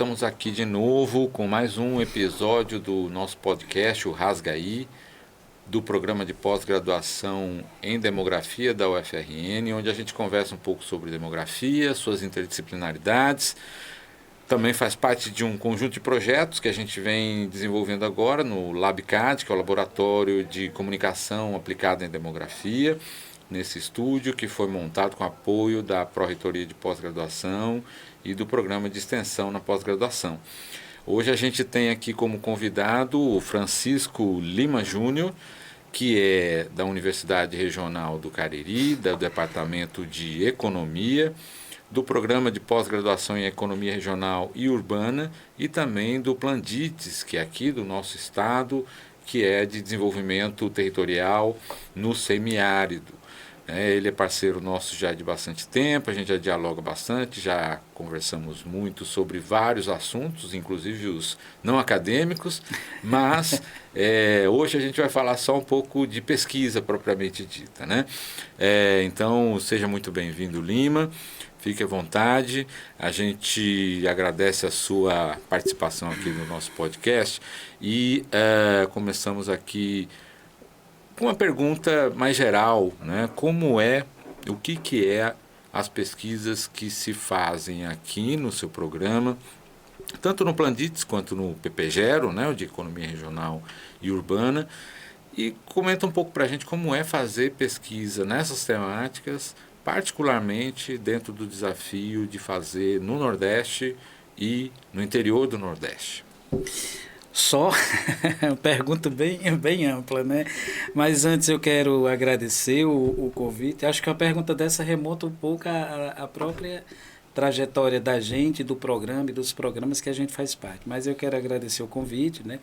estamos aqui de novo com mais um episódio do nosso podcast, o Rasgaí, do programa de pós-graduação em demografia da UFRN, onde a gente conversa um pouco sobre demografia, suas interdisciplinaridades. Também faz parte de um conjunto de projetos que a gente vem desenvolvendo agora no LabCAD, que é o Laboratório de Comunicação Aplicada em Demografia, nesse estúdio que foi montado com apoio da Pró-Reitoria de Pós-Graduação e do Programa de Extensão na Pós-Graduação. Hoje a gente tem aqui como convidado o Francisco Lima Júnior, que é da Universidade Regional do Cariri, do Departamento de Economia, do Programa de Pós-Graduação em Economia Regional e Urbana e também do Plandites, que é aqui do nosso estado, que é de desenvolvimento territorial no semiárido. Ele é parceiro nosso já de bastante tempo, a gente já dialoga bastante, já conversamos muito sobre vários assuntos, inclusive os não acadêmicos, mas hoje a gente vai falar só um pouco de pesquisa propriamente dita, né? Então, seja muito bem-vindo, Lima, fique à vontade, a gente agradece a sua participação aqui no nosso podcast e começamos aqui com uma pergunta mais geral, né? O que é as pesquisas que se fazem aqui no seu programa, tanto no Plandites quanto no PPGero, né? O de Economia Regional e Urbana, e comenta um pouco para a gente como é fazer pesquisa nessas temáticas, particularmente dentro do desafio de fazer no Nordeste e no interior do Nordeste. Só pergunta bem ampla, né? Mas antes eu quero agradecer o convite. Acho que a pergunta dessa remonta um pouco à própria trajetória da gente, do programa e dos programas que a gente faz parte. Mas eu quero agradecer o convite, né?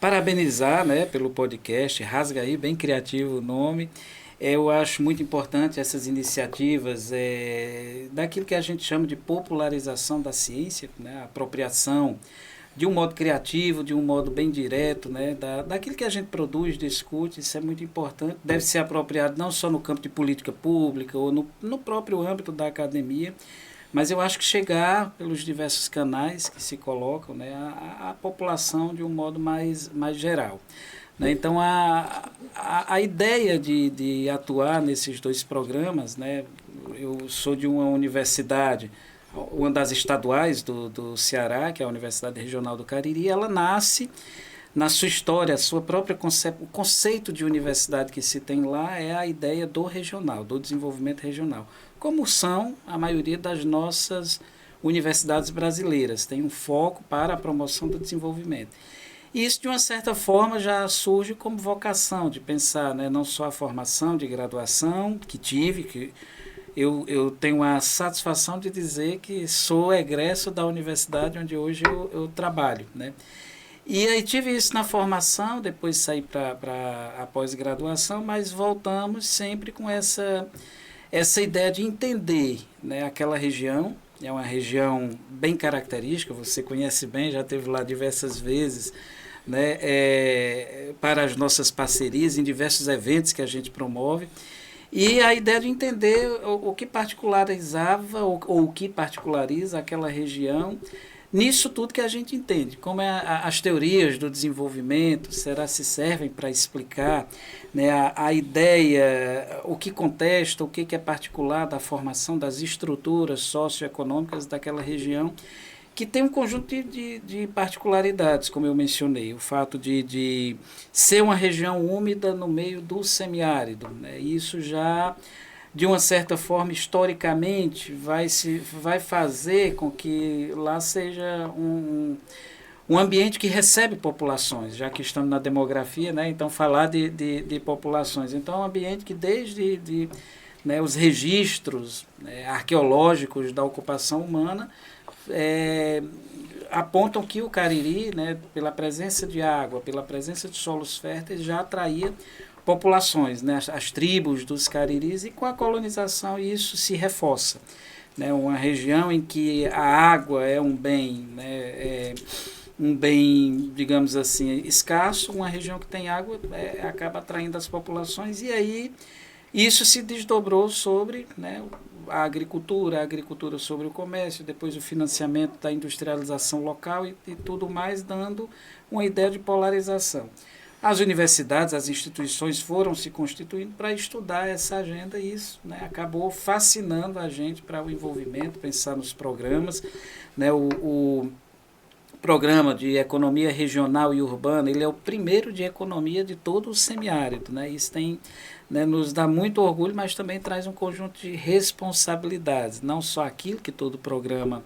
Parabenizar, né, pelo podcast, Rasgaí, bem criativo o nome. Eu acho muito importante essas iniciativas daquilo que a gente chama de popularização da ciência, né? Apropriação de um modo criativo, de um modo bem direto, né, daquilo que a gente produz, discute, isso é muito importante, deve ser apropriado não só no campo de política pública ou no próprio âmbito da academia, mas eu acho que chegar pelos diversos canais que se colocam, né, a população de um modo mais geral. Né? Então, a ideia de atuar nesses dois programas, né, eu sou de uma universidade, uma das estaduais do Ceará, que é a Universidade Regional do Cariri, ela nasce na sua história, a sua própria o conceito de universidade que se tem lá é a ideia do regional, do desenvolvimento regional, como são a maioria das nossas universidades brasileiras, tem um foco para a promoção do desenvolvimento. E isso, de uma certa forma, já surge como vocação de pensar, né, não só a formação de graduação que tive, que eu tenho a satisfação de dizer que sou egresso da universidade onde hoje eu trabalho, né? E aí tive isso na formação, depois saí para a pós-graduação, mas voltamos sempre com essa ideia de entender, né, aquela região. É uma região bem característica, você conhece bem, já esteve lá diversas vezes, né, para as nossas parcerias, em diversos eventos que a gente promove. E a ideia de entender o que particularizava ou o que particulariza aquela região nisso tudo que a gente entende. Como as teorias do desenvolvimento, se servem para explicar, né, a ideia, o que contesta, o que é particular da formação das estruturas socioeconômicas daquela região, que tem um conjunto de particularidades, como eu mencionei. O fato de ser uma região úmida no meio do semiárido, né? Isso já, de uma certa forma, historicamente, vai fazer com que lá seja um ambiente que recebe populações, já que estamos na demografia, né? Então falar de populações. Então é um ambiente que desde né, os registros, né, arqueológicos da ocupação humana apontam que o Cariri, né, pela presença de água, pela presença de solos férteis, já atraía populações, né, as tribos dos cariris, e com a colonização isso se reforça. Né, uma região em que a água é um bem, né, um bem, digamos assim, escasso, uma região que tem água acaba atraindo as populações, e aí isso se desdobrou sobre, né, a agricultura sobre o comércio, depois o financiamento da industrialização local e tudo mais, dando uma ideia de polarização. As universidades, as instituições foram se constituindo para estudar essa agenda e isso, né, acabou fascinando a gente para o envolvimento, pensar nos programas. Né, o programa de economia regional e urbana, ele é o primeiro de economia de todo o semiárido. Né, isso tem, né, nos dá muito orgulho, mas também traz um conjunto de responsabilidades, não só aquilo que todo programa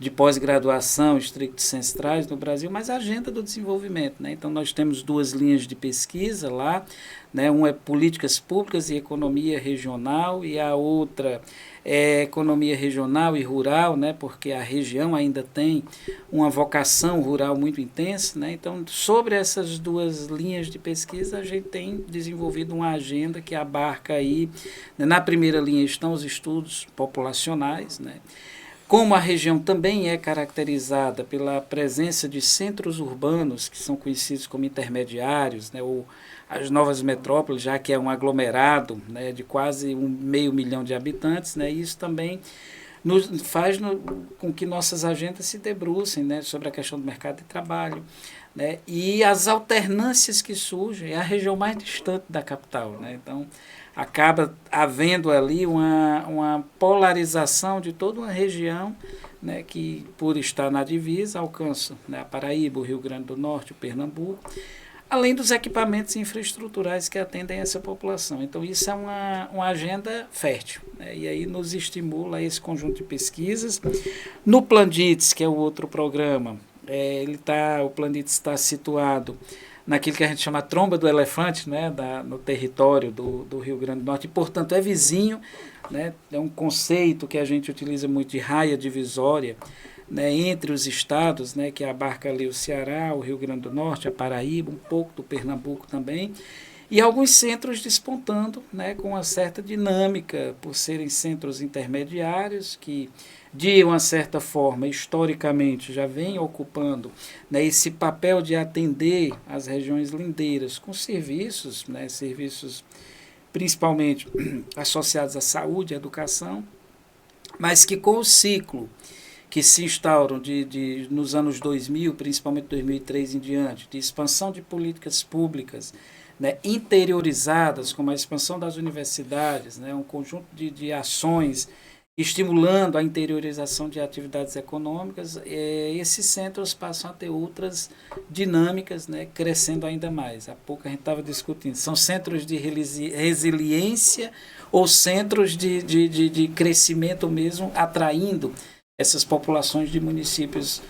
de pós-graduação, stricto sensu, traz no Brasil, mas a agenda do desenvolvimento. Né? Então, nós temos 2 linhas de pesquisa lá, né? Uma é políticas públicas e economia regional, e a outra é economia regional e rural, né? Porque a região ainda tem uma vocação rural muito intensa. Né? Então, sobre essas 2 linhas de pesquisa, a gente tem desenvolvido uma agenda que abarca aí, né? Na primeira linha estão os estudos populacionais, né? Como a região também é caracterizada pela presença de centros urbanos, que são conhecidos como intermediários, né, ou as novas metrópoles, já que é um aglomerado, né, de quase 500 mil de habitantes, né, isso também faz com que nossas agendas se debrucem, né, sobre a questão do mercado de trabalho, né, e as alternâncias que surgem. É a região mais distante da capital. Né, então, acaba havendo ali uma polarização de toda uma região, né, que, por estar na divisa, alcança, né, a Paraíba, o Rio Grande do Norte, o Pernambuco, além dos equipamentos infraestruturais que atendem essa população. Então, isso é uma agenda fértil. Né, e aí nos estimula esse conjunto de pesquisas. No Plandits, que é o outro programa, o Plandits está situado naquilo que a gente chama tromba do elefante, né, no território do Rio Grande do Norte, e, portanto, é vizinho. Né, é um conceito que a gente utiliza muito de raia divisória, né, entre os estados, né, que abarca ali o Ceará, o Rio Grande do Norte, a Paraíba, um pouco do Pernambuco também, e alguns centros despontando, né, com uma certa dinâmica, por serem centros intermediários que, de uma certa forma, historicamente, já vem ocupando, né, esse papel de atender as regiões lindeiras com serviços, né, serviços principalmente associados à saúde e à educação, mas que com o ciclo que se instauram nos anos 2000, principalmente 2003 em diante, de expansão de políticas públicas, né, interiorizadas, como a expansão das universidades, né, um conjunto de ações estimulando a interiorização de atividades econômicas, esses centros passam a ter outras dinâmicas, né, crescendo ainda mais. Há pouco a gente estava discutindo, são centros de resiliência ou centros de crescimento mesmo, atraindo essas populações de municípios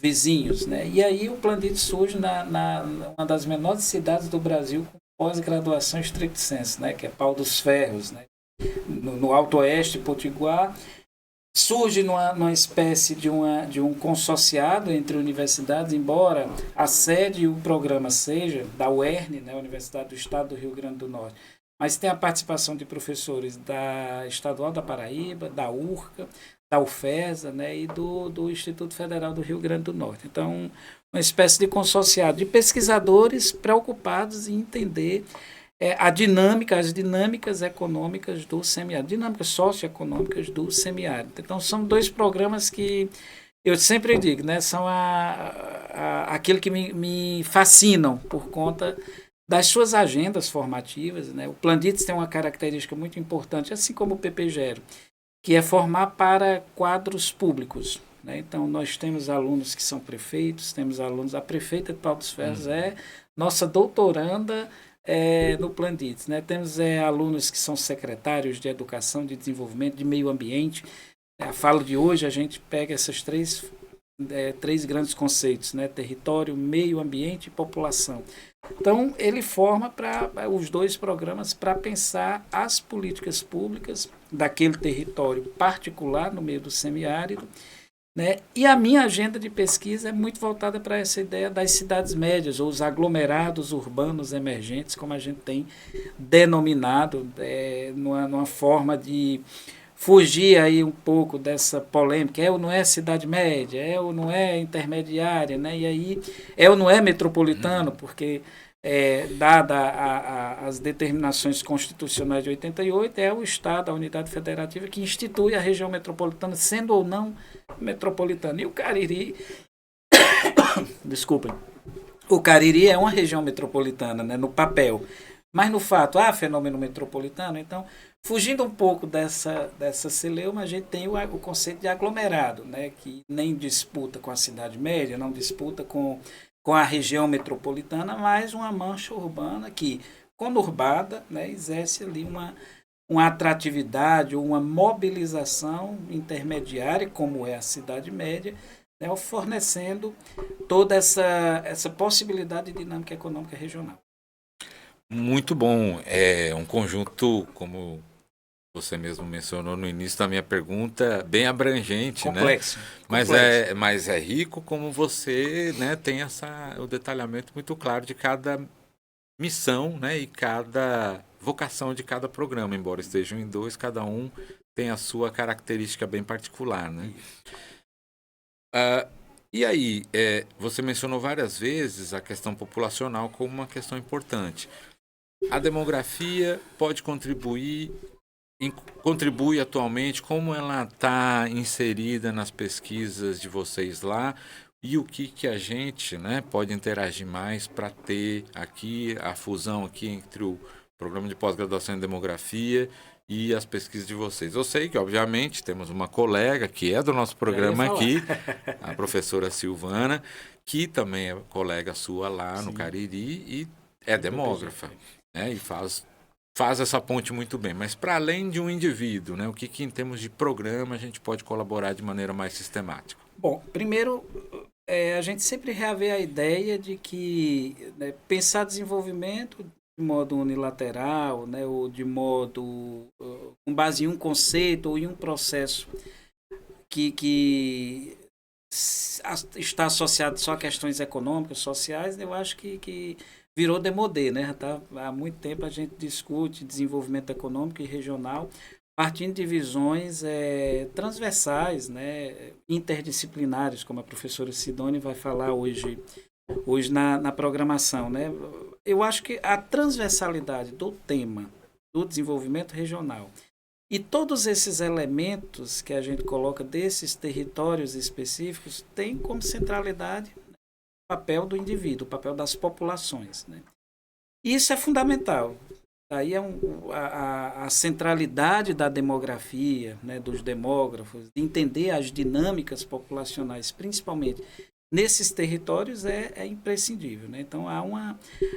vizinhos. Né? E aí o Plandits surge uma das menores cidades do Brasil com pós-graduação stricto sensu, né, que é Pau dos Ferros, né? No Alto Oeste, Potiguar, surge numa espécie de um consorciado entre universidades, embora a sede e o programa seja da UERN, né, Universidade do Estado do Rio Grande do Norte, mas tem a participação de professores da Estadual da Paraíba, da URCA, da UFESA, né, e do Instituto Federal do Rio Grande do Norte. Então, uma espécie de consorciado de pesquisadores preocupados em entender as dinâmicas econômicas do semiárido, dinâmicas socioeconômicas do semiárido. Então, são 2 programas que eu sempre digo, né, são aquilo que me fascinam por conta das suas agendas formativas. Né. O Plandits tem uma característica muito importante, assim como o PPGero, que é formar para quadros públicos. Né. Então, nós temos alunos que são prefeitos, temos alunos, a prefeita de Pau dos Ferros é nossa doutoranda no Plandits. Né? Temos alunos que são secretários de Educação, de Desenvolvimento, de Meio Ambiente. A fala de hoje, a gente pega esses três grandes conceitos, né? Território, meio ambiente e população. Então, ele forma os 2 programas para pensar as políticas públicas daquele território particular, no meio do semiárido. Né? E a minha agenda de pesquisa é muito voltada para essa ideia das cidades médias, ou os aglomerados urbanos emergentes, como a gente tem denominado, numa forma de fugir aí um pouco dessa polêmica, é ou não é cidade média, é ou não é intermediária, né? E aí é ou não é metropolitano, porque dada as determinações constitucionais de 88, é o Estado, a unidade federativa, que institui a região metropolitana, sendo ou não metropolitana. E o Cariri, desculpem, o Cariri é uma região metropolitana, né, no papel, mas no fato há fenômeno metropolitano. Então, fugindo um pouco dessa celeuma, a gente tem o conceito de aglomerado, né, que nem disputa com a cidade média, não disputa com a região metropolitana, mas uma mancha urbana que, conurbada, né, exerce ali uma atratividade ou uma mobilização intermediária, como é a cidade média, né, fornecendo toda essa possibilidade de dinâmica econômica regional. Muito bom. É um conjunto, como você mesmo mencionou no início da minha pergunta, bem abrangente, complexo, né? Complexo. Mas é rico como você, né, tem o detalhamento muito claro de cada missão, né, e cada vocação de cada programa, embora estejam em dois, cada um tem a sua característica bem particular, né? E aí, você mencionou várias vezes a questão populacional como uma questão importante. A demografia pode contribui atualmente, como ela está inserida nas pesquisas de vocês lá e o que a gente, né, pode interagir mais para ter aqui a fusão aqui entre o programa de pós-graduação em demografia e as pesquisas de vocês. Eu sei que, obviamente, temos uma colega que é do nosso programa aqui, a professora Silvana, que também é colega sua lá no Cariri e é demógrafa, né, e faz essa ponte muito bem. Mas para além de um indivíduo, né, o que em termos de programa a gente pode colaborar de maneira mais sistemática? Bom, primeiro, a gente sempre reaver a ideia de que, né, pensar desenvolvimento de modo unilateral, né, ou de modo com base em um conceito ou em um processo que está associado só a questões econômicas, sociais, eu acho que virou demodê, né? Há muito tempo a gente discute desenvolvimento econômico e regional partindo de visões transversais, né, interdisciplinares, como a professora Sidone vai falar hoje na programação, né? Eu acho que a transversalidade do tema do desenvolvimento regional e todos esses elementos que a gente coloca desses territórios específicos tem como centralidade o papel do indivíduo, o papel das populações, né? Isso é fundamental. Aí é a centralidade da demografia, né, dos demógrafos, de entender as dinâmicas populacionais, principalmente nesses territórios, é imprescindível, né? Então,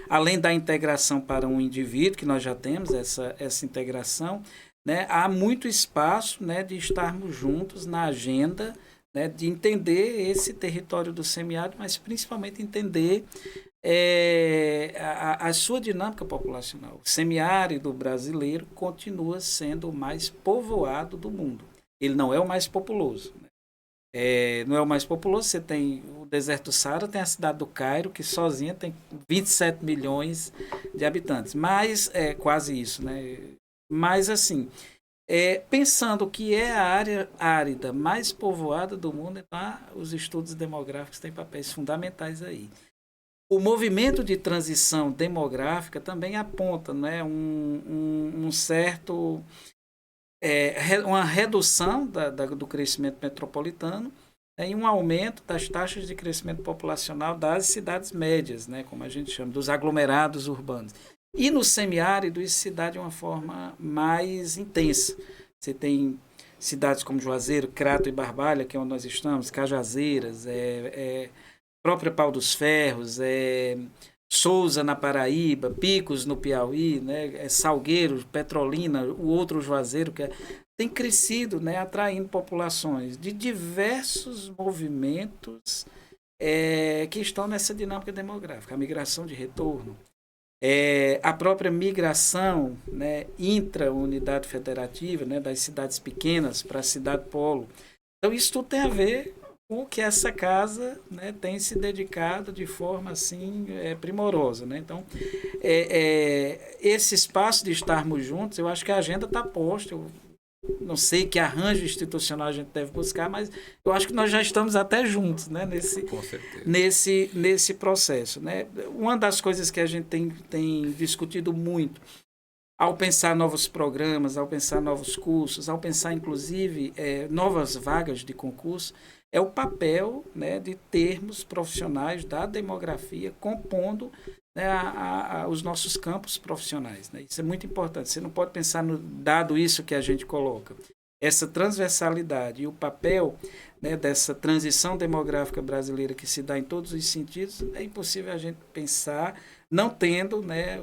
além da integração para um indivíduo, que nós já temos essa integração, né, há muito espaço, né, de estarmos juntos na agenda, né, de entender esse território do semiárido, mas principalmente entender a sua dinâmica populacional. O semiárido brasileiro continua sendo o mais povoado do mundo. Ele não é o mais populoso, né? Não é o mais populoso. Você tem o deserto do Saara, tem a cidade do Cairo, que sozinha tem 27 milhões de habitantes. Mas é quase isso, né? Mas assim, pensando que é a área árida mais povoada do mundo, então, os estudos demográficos têm papéis fundamentais aí. O movimento de transição demográfica também aponta, né, um certo uma redução do crescimento metropolitano, né, e um aumento das taxas de crescimento populacional das cidades médias, né, como a gente chama, dos aglomerados urbanos. E no semiárido isso se dá de uma forma mais intensa. Você tem cidades como Juazeiro, Crato e Barbalha, que é onde nós estamos, Cajazeiras, própria Pau dos Ferros, Souza na Paraíba, Picos no Piauí, né, Salgueiro, Petrolina, o outro Juazeiro, que tem crescido, né, atraindo populações de diversos movimentos que estão nessa dinâmica demográfica. A migração de retorno, a própria migração, né, intra-unidade federativa, né, das cidades pequenas para a cidade polo. Então, isso tudo tem a ver o que essa casa, né, tem se dedicado de forma assim primorosa, né? Então, esse espaço de estarmos juntos, eu acho que a agenda está posta. não sei que arranjo institucional a gente deve buscar, mas eu acho que nós já estamos até juntos, né, Com certeza. nesse processo, né? Uma das coisas que a gente tem discutido muito ao pensar novos programas, ao pensar novos cursos, ao pensar, inclusive, novas vagas de concurso, é o papel, né, de termos profissionais da demografia compondo, né, os nossos campos profissionais. Né? Isso é muito importante. Você não pode pensar no dado isso que a gente coloca. Essa transversalidade e o papel, né, dessa transição demográfica brasileira que se dá em todos os sentidos, é impossível a gente pensar não tendo, né,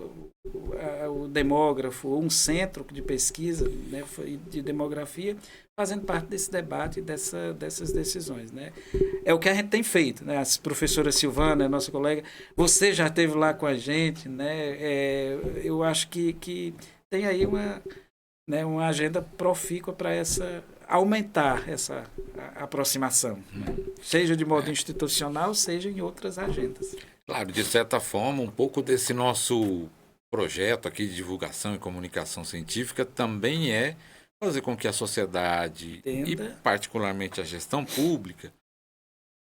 o demógrafo ou um centro de pesquisa, né, de demografia fazendo parte desse debate e dessas decisões. Né? É o que a gente tem feito. Né? A professora Silvana, nossa colega, você já esteve lá com a gente. Né? Eu acho que tem aí uma agenda profícua para aumentar essa aproximação, né? Seja de modo institucional, seja em outras agendas. Claro, de certa forma, um pouco desse nosso projeto aqui de divulgação e comunicação científica também é fazer com que a sociedade e particularmente a gestão pública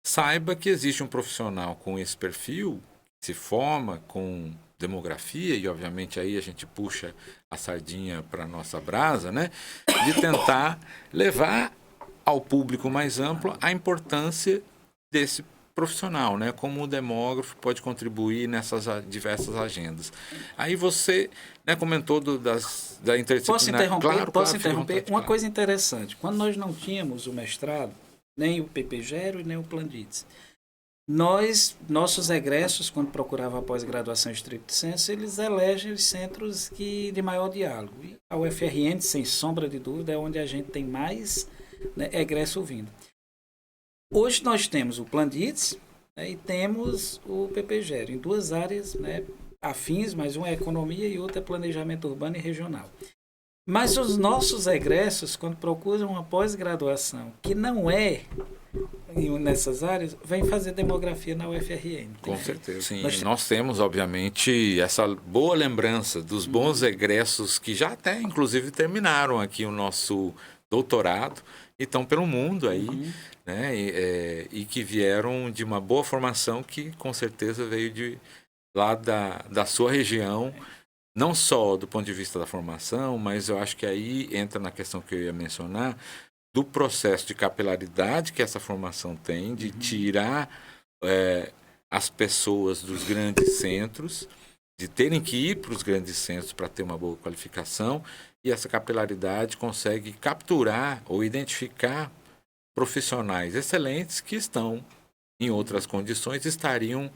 saiba que existe um profissional com esse perfil, que se forma com demografia, e obviamente aí a gente puxa a sardinha para a nossa brasa, né? De tentar levar ao público mais amplo a importância desse profissional, né? Como o demógrafo pode contribuir nessas diversas agendas. Aí você, né, comentou da interdisciplinar. Posso interromper? Claro, Posso interromper? vontade, Uma claro. coisa interessante. Quando nós não tínhamos o mestrado, nem o PPGero e nem o Planditz, nossos egressos, quando procuravam a pós-graduação estricto sensu, eles elegem os centros de maior diálogo. E a UFRN, sem sombra de dúvida, é onde a gente tem mais, né, egresso vindo. Hoje nós temos o Planditz, né, e temos o PPGero, em duas áreas, né, afins, mas uma é economia e outra é planejamento urbano e regional. Mas os nossos egressos, quando procuram uma pós-graduação que não é nessas áreas, vem fazer demografia na UFRN. Com certeza. Sim, nós temos, obviamente, essa boa lembrança dos bons egressos que já até, inclusive, terminaram aqui o nosso doutorado e estão pelo mundo aí, né? E que vieram de uma boa formação que, com certeza, veio lá da sua região, não só do ponto de vista da formação, mas eu acho que aí entra na questão que eu ia mencionar, do processo de capilaridade que essa formação tem, de tirar as pessoas dos grandes centros, de terem que ir para os grandes centros para ter uma boa qualificação, e essa capilaridade consegue capturar ou identificar profissionais excelentes que estão em outras condições, estariam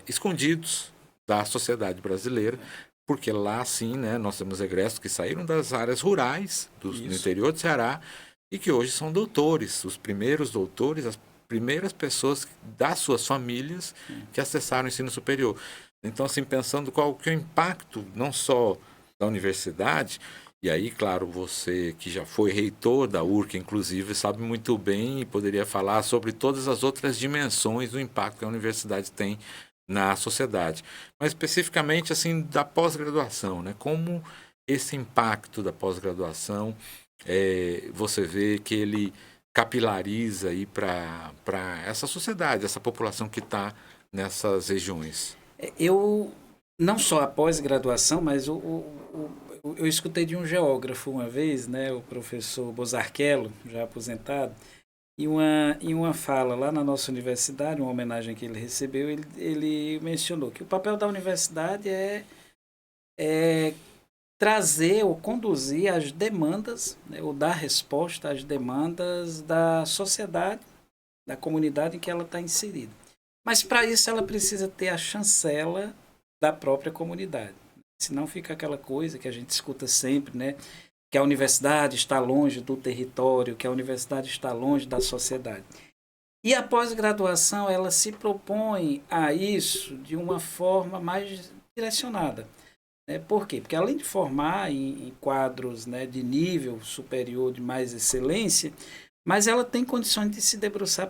escondidos da sociedade brasileira, porque lá sim, né, nós temos egressos que saíram das áreas rurais do interior do Ceará e que hoje são doutores, os primeiros doutores, as primeiras pessoas das suas famílias que acessaram o ensino superior. Então, assim, pensando qual que é o impacto não só da universidade, e aí, claro, você que já foi reitor da URC, inclusive, sabe muito bem e poderia falar sobre todas as outras dimensões do impacto que a universidade tem na sociedade. Mas especificamente, assim, da pós-graduação, né? Como esse impacto da pós-graduação, você vê que ele capilariza aí para essa sociedade, essa população que está nessas regiões. Eu, não só a pós-graduação, mas eu escutei de um geógrafo uma vez, né, o professor Bozarchello, já aposentado, e uma fala lá na nossa universidade, uma homenagem que ele recebeu, ele mencionou que o papel da universidade é trazer ou conduzir as demandas, né, ou dar resposta às demandas da sociedade, da comunidade em que ela está inserida. Mas para isso ela precisa ter a chancela da própria comunidade. Senão fica aquela coisa que a gente escuta sempre, né? Que a universidade está longe do território, que a universidade está longe da sociedade. E a pós-graduação, ela se propõe a isso de uma forma mais direcionada. Né? Por quê? Porque além de formar em quadros, né, de nível superior, de mais excelência, mas ela tem condições de se debruçar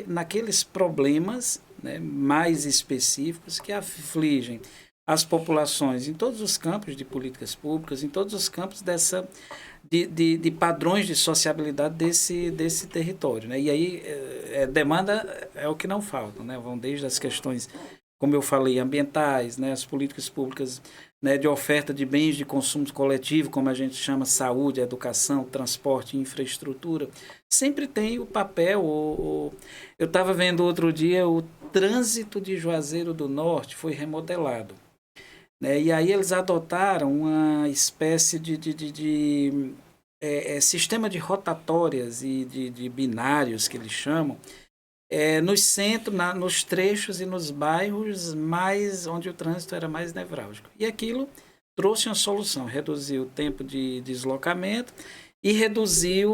naqueles problemas, né, mais específicos que afligem as populações em todos os campos de políticas públicas, em todos os campos de padrões de sociabilidade desse território, né? E aí demanda é o que não falta, né? Vão desde as questões, como eu falei, ambientais, né? As políticas públicas, né, de oferta de bens de consumo coletivo, como a gente chama, saúde, educação, transporte, infraestrutura, sempre tem o papel. Eu estava vendo outro dia, o trânsito de Juazeiro do Norte foi remodelado, né? E aí eles adotaram uma espécie de sistema de rotatórias e de binários, que eles chamam, nos centros, nos trechos e nos bairros mais onde o trânsito era mais nevrálgico. E aquilo trouxe uma solução, reduziu o tempo de deslocamento e reduziu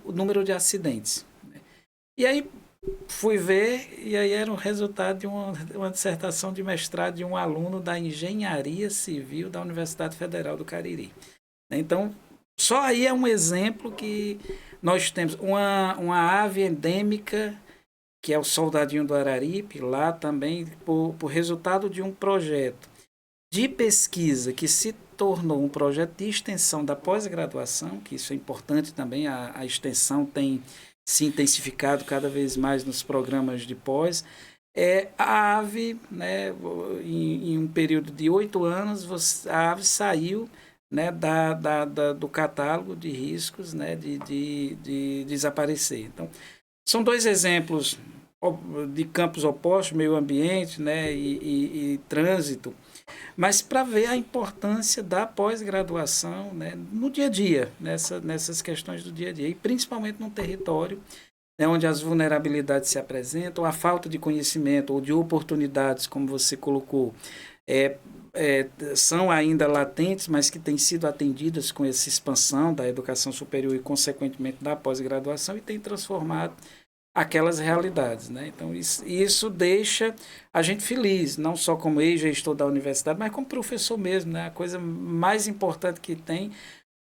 o número de acidentes. E aí fui ver, e aí era o resultado de uma dissertação de mestrado de um aluno da Engenharia Civil da Universidade Federal do Cariri. Então, só aí é um exemplo que nós temos uma ave endêmica, que é o soldadinho do Araripe, lá também, por resultado de um projeto de pesquisa que se tornou um projeto de extensão da pós-graduação, que isso é importante também, a extensão tem se intensificado cada vez mais nos programas de pós. A ave, né, em um período de 8 anos, a ave saiu, né, do catálogo de riscos, né, de desaparecer. Então, são dois exemplos de campos opostos, meio ambiente, né, e trânsito, mas para ver a importância da pós-graduação, né, no dia a dia, nessas questões do dia a dia, e principalmente num território, né, onde as vulnerabilidades se apresentam, a falta de conhecimento ou de oportunidades, como você colocou, são ainda latentes, mas que têm sido atendidas com essa expansão da educação superior e, consequentemente, da pós-graduação, e tem transformado aquelas realidades, né? Então, isso deixa a gente feliz, não só como ex-gestor da universidade, mas como professor mesmo, né? A coisa mais importante que tem.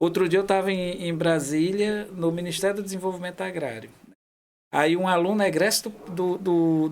Outro dia eu estava em Brasília, no Ministério do Desenvolvimento Agrário. Aí um aluno egresso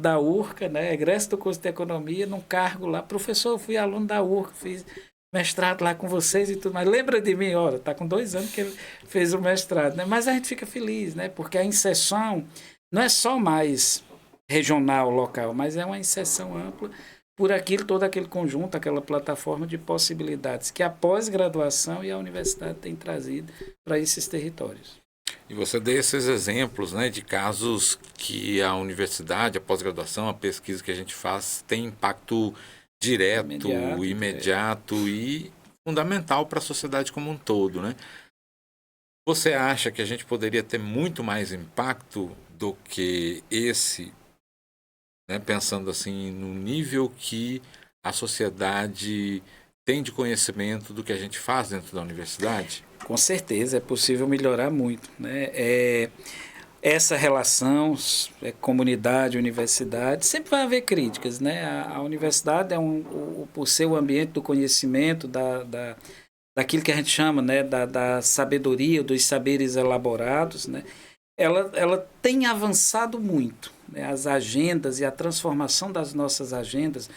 da URCA, né? Egresso do curso de Economia, num cargo lá. Professor, eu fui aluno da URCA, fiz mestrado lá com vocês e tudo, mas lembra de mim? Olha, está com 2 anos que ele fez o mestrado, né? Mas a gente fica feliz, né? Porque a inserção não é só mais regional, local, mas é uma inserção ampla por todo aquele conjunto, aquela plataforma de possibilidades que a pós-graduação e a universidade têm trazido para esses territórios. E você deu esses exemplos, né, de casos que a universidade, a pós-graduação, a pesquisa que a gente faz tem impacto direto, imediato e fundamental para a sociedade como um todo, né? Você acha que a gente poderia ter muito mais impacto do que esse, né, pensando assim no nível que a sociedade tem de conhecimento do que a gente faz dentro da universidade? Com certeza, é possível melhorar muito, né? Essa relação comunidade, universidade, sempre vai haver críticas, né? A universidade por ser o ambiente do conhecimento, daquilo que a gente chama, né, da sabedoria, dos saberes elaborados, né? Ela tem avançado muito, né? As agendas e a transformação das nossas agendas,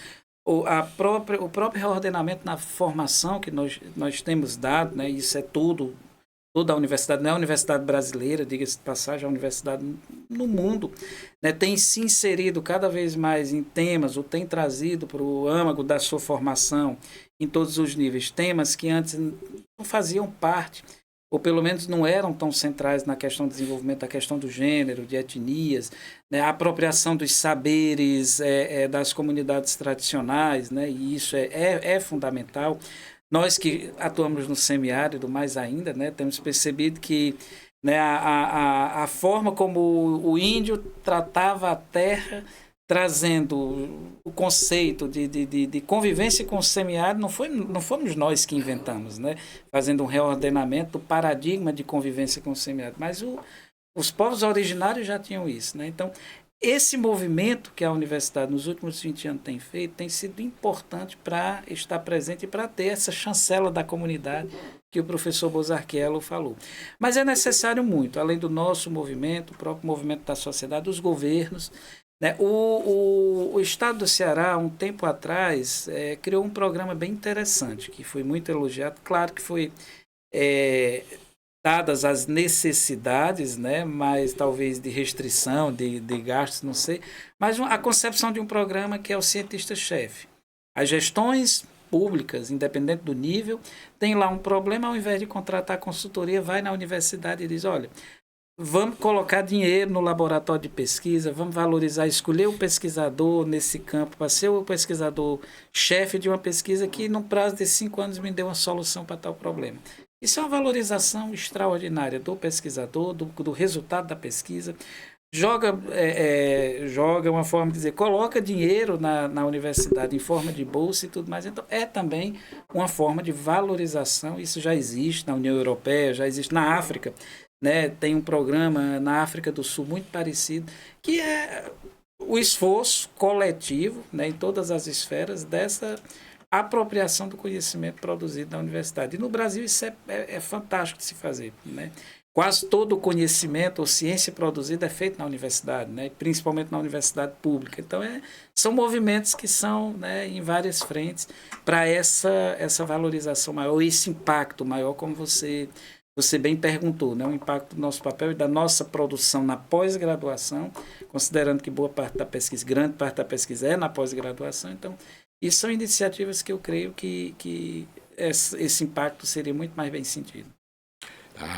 o próprio reordenamento na formação que nós temos dado, né? Isso é toda a universidade, não é a universidade brasileira, diga-se de passagem, a universidade no mundo, né, tem se inserido cada vez mais em temas, ou tem trazido para o âmago da sua formação, em todos os níveis, temas que antes não faziam parte, ou pelo menos não eram tão centrais na questão do desenvolvimento da questão do gênero, de etnias, né, a apropriação dos saberes das comunidades tradicionais, né, e isso é fundamental. Nós que atuamos no semiárido, mais ainda, né, temos percebido que, né, a forma como o índio tratava a terra, trazendo o conceito de convivência com o semiárido, não fomos nós que inventamos, né, fazendo um reordenamento do paradigma de convivência com o semiárido, mas os povos originários já tinham isso, né? Então, esse movimento que a universidade nos últimos 20 anos tem feito tem sido importante para estar presente e para ter essa chancela da comunidade que o professor Bozarchiello falou. Mas é necessário muito, além do nosso movimento, o próprio movimento da sociedade, dos governos, Né? O Estado do Ceará, um tempo atrás, criou um programa bem interessante, que foi muito elogiado. Claro que foi é, dadas as necessidades, né, mas talvez de restrição, de gastos, não sei, mas a concepção de um programa que é o cientista-chefe. As gestões públicas, independente do nível, tem lá um problema, ao invés de contratar consultoria, vai na universidade e diz, olha, vamos colocar dinheiro no laboratório de pesquisa, vamos valorizar, escolher um pesquisador nesse campo para ser o pesquisador chefe de uma pesquisa que, no prazo de 5 anos, me dê uma solução para tal problema. Isso é uma valorização extraordinária do pesquisador, do resultado da pesquisa. Joga uma forma de dizer, coloca dinheiro na universidade em forma de bolsa e tudo mais. Então, é também uma forma de valorização. Isso já existe na União Europeia, já existe na África. Né? Tem um programa na África do Sul muito parecido, que é o esforço coletivo, né, em todas as esferas dessa apropriação do conhecimento produzido na universidade. E no Brasil isso é fantástico de se fazer. Né? Quase todo o conhecimento ou ciência produzida é feito na universidade, né? Principalmente na universidade pública. Então, são movimentos que são, né, em várias frentes para essa valorização maior, esse impacto maior, como você bem perguntou, né? O impacto do nosso papel e da nossa produção na pós-graduação, considerando que boa parte da pesquisa, grande parte da pesquisa é na pós-graduação. Então, isso são iniciativas que eu creio que esse impacto seria muito mais bem sentido.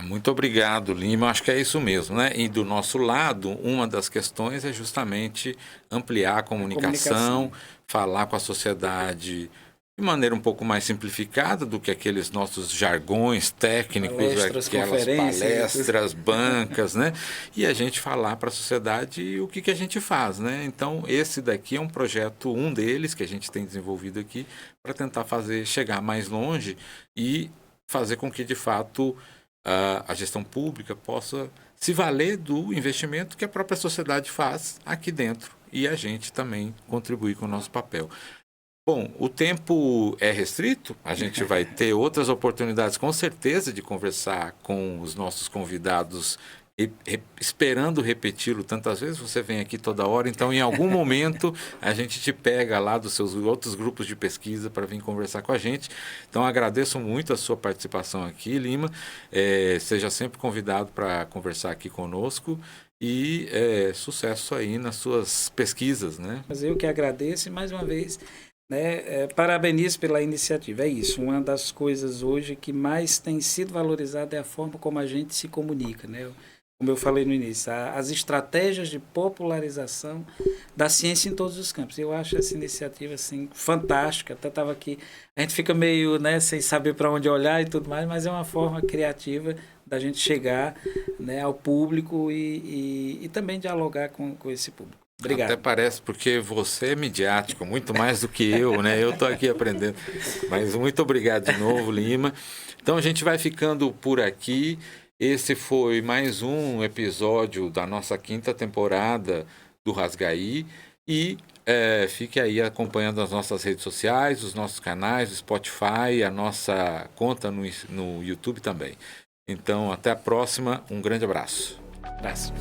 Muito obrigado, Lima. Acho que é isso mesmo, né? E do nosso lado, uma das questões é justamente ampliar a comunicação, falar com a sociedade de maneira um pouco mais simplificada do que aqueles nossos jargões técnicos, aquelas palestras, bancas, né? E a gente falar para a sociedade o que a gente faz, né? Então, esse daqui é um projeto, um deles que a gente tem desenvolvido aqui para tentar chegar mais longe e fazer com que, de fato, a gestão pública possa se valer do investimento que a própria sociedade faz aqui dentro e a gente também contribuir com o nosso papel. Bom, o tempo é restrito, a gente vai ter outras oportunidades com certeza de conversar com os nossos convidados, esperando repeti-lo tantas vezes, você vem aqui toda hora, então em algum momento a gente te pega lá dos seus outros grupos de pesquisa para vir conversar com a gente. Então agradeço muito a sua participação aqui, Lima, seja sempre convidado para conversar aqui conosco e sucesso aí nas suas pesquisas, né? Mas eu que agradeço e mais uma vez, né, parabenizo pela iniciativa. É isso, uma das coisas hoje que mais tem sido valorizada é a forma como a gente se comunica, né? Como eu falei no início, as estratégias de popularização da ciência em todos os campos. Eu acho essa iniciativa assim, fantástica. Até estava aqui, a gente fica meio, né, sem saber para onde olhar e tudo mais, mas é uma forma criativa da gente chegar, né, ao público e também dialogar com esse público. Obrigado. Até parece, porque você é midiático, muito mais do que eu, né? Eu estou aqui aprendendo. Mas muito obrigado de novo, Lima. Então a gente vai ficando por aqui. Esse foi mais um episódio da nossa 5ª temporada do Rasgaí. E fique aí acompanhando as nossas redes sociais, os nossos canais, o Spotify, a nossa conta no YouTube também. Então, até a próxima. Um grande abraço. Abraço.